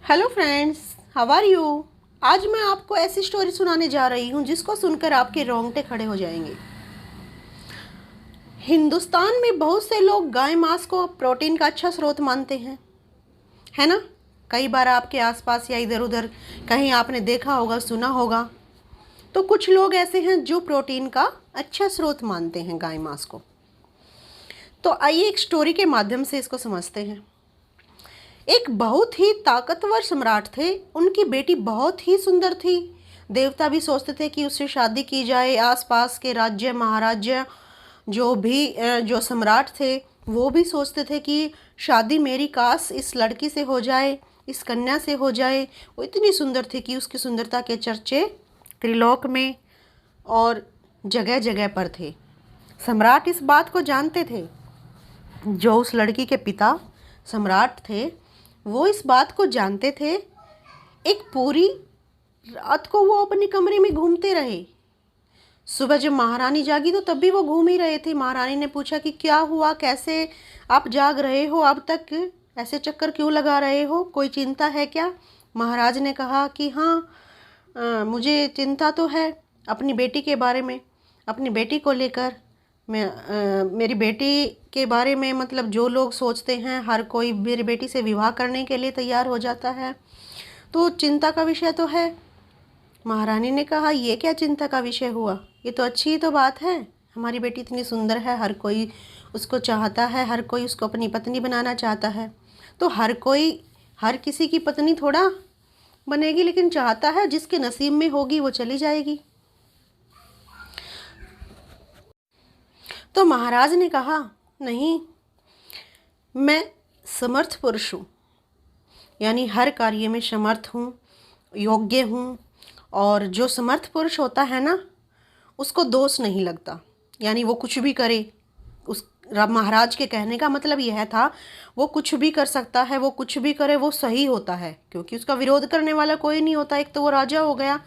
Hello friends, how are you. आज मैं आपको ऐसी स्टोरी सुनाने जा रही हूँ जिसको सुनकर आपके रोंगटे खड़े हो जाएंगे। हिंदुस्तान में बहुत से लोग गाय मांस को प्रोटीन का अच्छा स्रोत मानते हैं, है ना। कई बार आपके आसपास या इधर उधर कहीं आपने देखा होगा, सुना होगा। तो कुछ लोग ऐसे हैं जो प्रोटीन का अच्छा स्रोत मानते हैं गाय मांस को। तो आइए एक स्टोरी के माध्यम से इसको समझते हैं। एक बहुत ही ताकतवर सम्राट थे। उनकी बेटी बहुत ही सुंदर थी। देवता भी सोचते थे कि उससे शादी की जाए। आसपास के राज्य महाराजा जो सम्राट थे वो भी सोचते थे कि शादी मेरी काश इस लड़की से हो जाए, इस कन्या से हो जाए। वो इतनी सुंदर थी कि उसकी सुंदरता के चर्चे त्रिलोक में और जगह जगह पर थे। सम्राट इस बात को जानते थे। जो उस लड़की के पिता सम्राट थे वो इस बात को जानते थे। एक पूरी रात को वो अपने कमरे में घूमते रहे। सुबह जब महारानी जागी तो तब भी वो घूम ही रहे थे। महारानी ने पूछा कि क्या हुआ, कैसे आप जाग रहे हो, अब तक ऐसे चक्कर क्यों लगा रहे हो, कोई चिंता है क्या। महाराज ने कहा कि हाँ, मुझे चिंता तो है अपनी बेटी के बारे में, अपनी बेटी को लेकर। मेरी बेटी के बारे में, मतलब जो लोग सोचते हैं, हर कोई मेरी बेटी से विवाह करने के लिए तैयार हो जाता है, तो चिंता का विषय तो है। महारानी ने कहा, ये क्या चिंता का विषय हुआ, ये तो अच्छी ही तो बात है। हमारी बेटी इतनी सुंदर है, हर कोई उसको चाहता है, हर कोई उसको अपनी पत्नी बनाना चाहता है। तो हर किसी की पत्नी थोड़ा बनेगी, लेकिन चाहता है जिसके नसीब में होगी वो चली जाएगी। तो महाराज ने कहा, नहीं, मैं समर्थ पुरुष हूँ, यानी हर कार्य में समर्थ हूँ, योग्य हूँ। और जो समर्थ पुरुष होता है ना, उसको दोष नहीं लगता, यानी वो कुछ भी करे। उस महाराज के कहने का मतलब यह था, वो कुछ भी कर सकता है, वो कुछ भी करे वो सही होता है, क्योंकि उसका विरोध करने वाला कोई नहीं होता। एक तो वो राजा हो गया,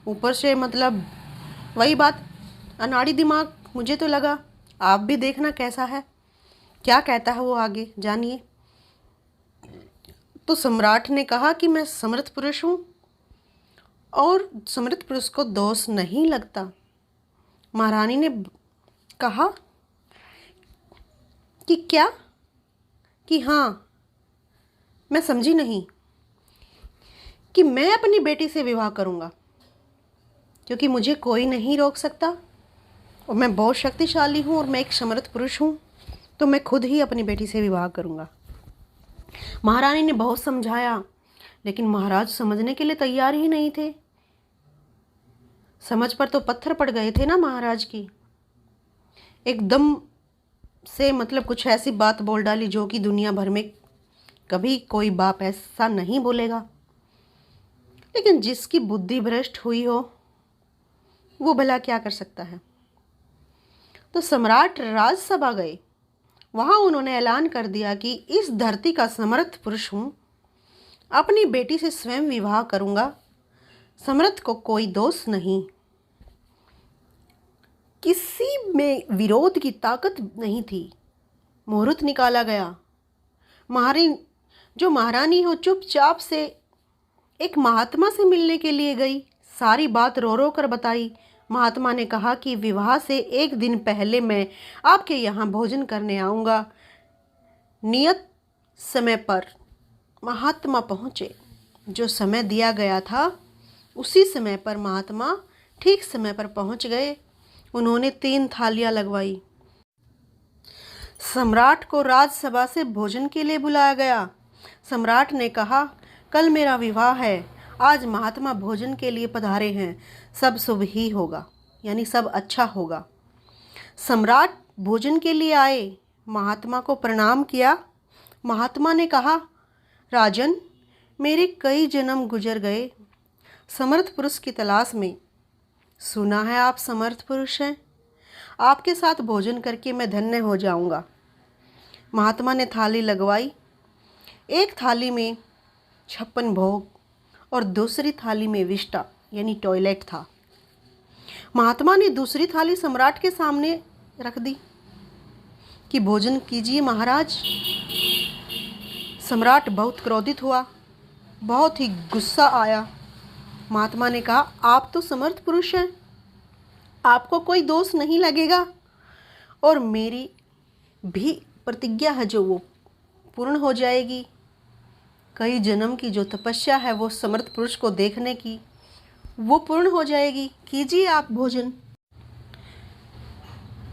ऊपर से मतलब वही बात, अनाड़ी दिमाग। मुझे तो लगा, आप भी देखना कैसा है, क्या कहता है वो आगे जानिए। तो सम्राट ने कहा कि मैं समर्थ पुरुष हूँ और समर्थ पुरुष को दोष नहीं लगता। महारानी ने कहा कि क्या, कि हाँ, मैं समझी नहीं। कि मैं अपनी बेटी से विवाह करूँगा, क्योंकि मुझे कोई नहीं रोक सकता और मैं बहुत शक्तिशाली हूँ और मैं एक समर्थ पुरुष हूँ, तो मैं खुद ही अपनी बेटी से विवाह करूँगा। महारानी ने बहुत समझाया, लेकिन महाराज समझने के लिए तैयार ही नहीं थे। समझ पर तो पत्थर पड़ गए थे ना महाराज की। एकदम से मतलब कुछ ऐसी बात बोल डाली जो कि दुनिया भर में कभी कोई बाप ऐसा नहीं बोलेगा। लेकिन जिसकी बुद्धि भ्रष्ट हुई हो वो भला क्या कर सकता है। तो सम्राट राजसभा गए। वहाँ उन्होंने ऐलान कर दिया कि इस धरती का समर्थ पुरुष हूँ, अपनी बेटी से स्वयं विवाह करूँगा, समर्थ को कोई दोष नहीं। किसी में विरोध की ताकत नहीं थी। मुहूर्त निकाला गया। महारानी हो चुपचाप से एक महात्मा से मिलने के लिए गई। सारी बात रो रो कर बताई। महात्मा ने कहा कि विवाह से एक दिन पहले मैं आपके यहाँ भोजन करने आऊँगा। नियत समय पर महात्मा पहुँचे। जो समय दिया गया था उसी समय पर महात्मा ठीक समय पर पहुँच गए। उन्होंने 3 थालियाँ लगवाई। सम्राट को राजसभा से भोजन के लिए बुलाया गया। सम्राट ने कहा, कल मेरा विवाह है, आज महात्मा भोजन के लिए पधारे हैं, सब शुभ ही होगा, यानी सब अच्छा होगा। सम्राट भोजन के लिए आए, महात्मा को प्रणाम किया। महात्मा ने कहा, राजन, मेरे कई जन्म गुजर गए समर्थ पुरुष की तलाश में। सुना है आप समर्थ पुरुष हैं, आपके साथ भोजन करके मैं धन्य हो जाऊंगा। महात्मा ने थाली लगवाई। एक थाली में 56 भोग और दूसरी थाली में विष्टा यानी टॉयलेट था। महात्मा ने दूसरी थाली सम्राट के सामने रख दी कि भोजन कीजिए महाराज। सम्राट बहुत क्रोधित हुआ। बहुत ही गुस्सा आया। महात्मा ने कहा, आप तो समर्थ पुरुष हैं, आपको कोई दोष नहीं लगेगा और मेरी भी प्रतिज्ञा है जो वो पूर्ण हो जाएगी। कई जन्म की जो तपस्या है वो समर्थ पुरुष को देखने की, वो पूर्ण हो जाएगी। कीजिए आप भोजन।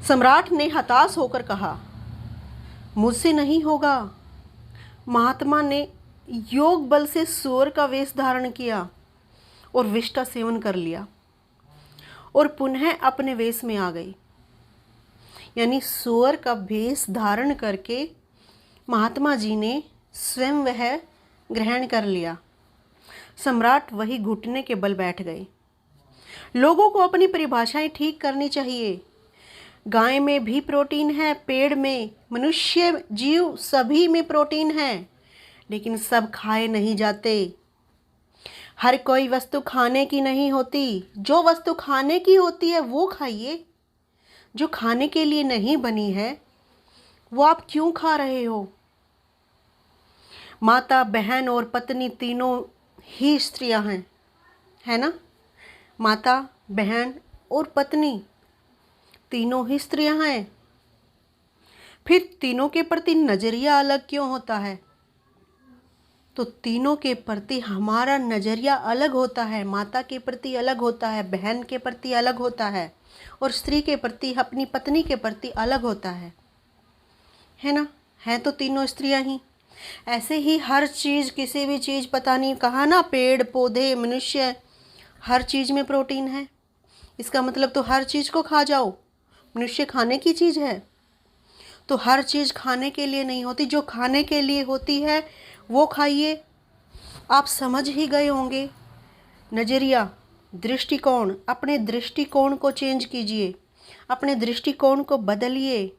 सम्राट ने हताश होकर कहा, मुझसे नहीं होगा। महात्मा ने योग बल से सूअर का वेश धारण किया और विष का सेवन कर लिया और पुनः अपने वेश में आ गई। यानी सूअर का वेश धारण करके महात्मा जी ने स्वयं वह ग्रहण कर लिया। सम्राट वही घुटने के बल बैठ गए। लोगों को अपनी परिभाषाएं ठीक करनी चाहिए। गाय में भी प्रोटीन है, पेड़ में, मनुष्य जीव सभी में प्रोटीन है, लेकिन सब खाए नहीं जाते। हर कोई वस्तु खाने की नहीं होती। जो वस्तु खाने की होती है वो खाइए। जो खाने के लिए नहीं बनी है वो आप क्यों खा रहे हो? माता, बहन और पत्नी तीनों ही स्त्रियां हैं, है ना? माता, बहन और पत्नी तीनों ही स्त्रियां हैं। फिर तीनों के प्रति नज़रिया अलग क्यों होता है? तो तीनों के प्रति हमारा नज़रिया अलग होता है। माता के प्रति अलग होता है, बहन के प्रति अलग होता है और स्त्री के प्रति, अपनी पत्नी के प्रति अलग होता है ना? है तो तीनों स्त्रियां ही। ऐसे ही हर चीज़, किसी भी चीज़, पता नहीं कहा ना, पेड़ पौधे, मनुष्य, हर चीज़ में प्रोटीन है। इसका मतलब तो हर चीज़ को खा जाओ। मनुष्य खाने की चीज़ है तो हर चीज़ खाने के लिए नहीं होती। जो खाने के लिए होती है वो खाइए। आप समझ ही गए होंगे। नज़रिया, दृष्टिकोण, अपने दृष्टिकोण को चेंज कीजिए, अपने दृष्टिकोण को बदलिए।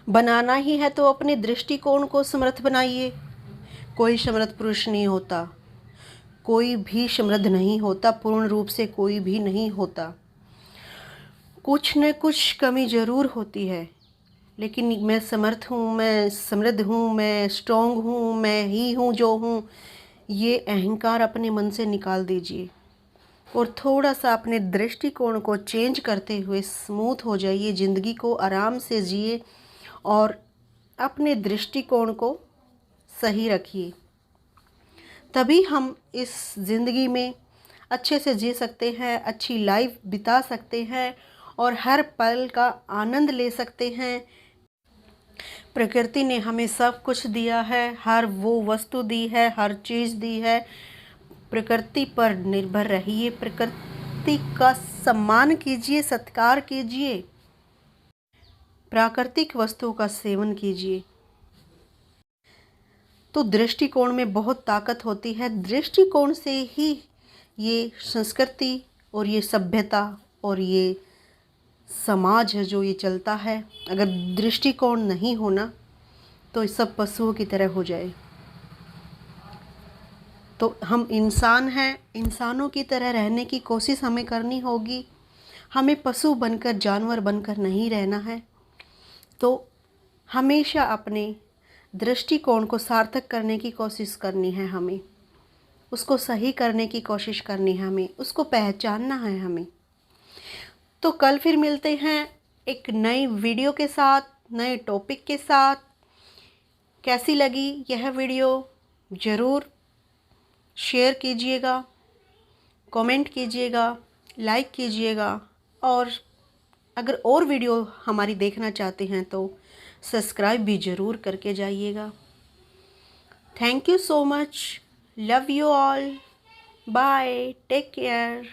बनाना ही है तो अपने दृष्टिकोण को समृद्ध बनाइए। कोई समृद्ध पुरुष नहीं होता, कोई भी समृद्ध नहीं होता, पूर्ण रूप से कोई भी नहीं होता। कुछ न कुछ कमी ज़रूर होती है, लेकिन मैं समर्थ हूँ, मैं समृद्ध हूँ, मैं स्ट्रॉन्ग हूँ, मैं ही हूँ जो हूँ, ये अहंकार अपने मन से निकाल दीजिए और थोड़ा सा अपने दृष्टिकोण को चेंज करते हुए स्मूथ हो जाइए। ज़िंदगी को आराम से जिए और अपने दृष्टिकोण को सही रखिए। तभी हम इस ज़िंदगी में अच्छे से जी सकते हैं, अच्छी लाइफ बिता सकते हैं और हर पल का आनंद ले सकते हैं। प्रकृति ने हमें सब कुछ दिया है, हर वो वस्तु दी है, हर चीज़ दी है। प्रकृति पर निर्भर रहिए, प्रकृति का सम्मान कीजिए, सत्कार कीजिए, प्राकृतिक वस्तुओं का सेवन कीजिए। तो दृष्टिकोण में बहुत ताकत होती है। दृष्टिकोण से ही ये संस्कृति और ये सभ्यता और ये समाज है जो ये चलता है। अगर दृष्टिकोण नहीं होना तो सब पशुओं की तरह हो जाए। तो हम इंसान हैं, इंसानों की तरह रहने की कोशिश हमें करनी होगी। हमें पशु बनकर, जानवर बनकर नहीं रहना है। तो हमेशा अपने दृष्टिकोण को सार्थक करने की कोशिश करनी है, हमें उसको सही करने की कोशिश करनी है, हमें उसको पहचानना है हमें। तो कल फिर मिलते हैं एक नई वीडियो के साथ, नए टॉपिक के साथ। कैसी लगी यह वीडियो ज़रूर शेयर कीजिएगा, कमेंट कीजिएगा, लाइक कीजिएगा और अगर और वीडियो हमारी देखना चाहते हैं तो सब्सक्राइब भी ज़रूर करके जाइएगा। Thank you so much, love you all, bye, take care.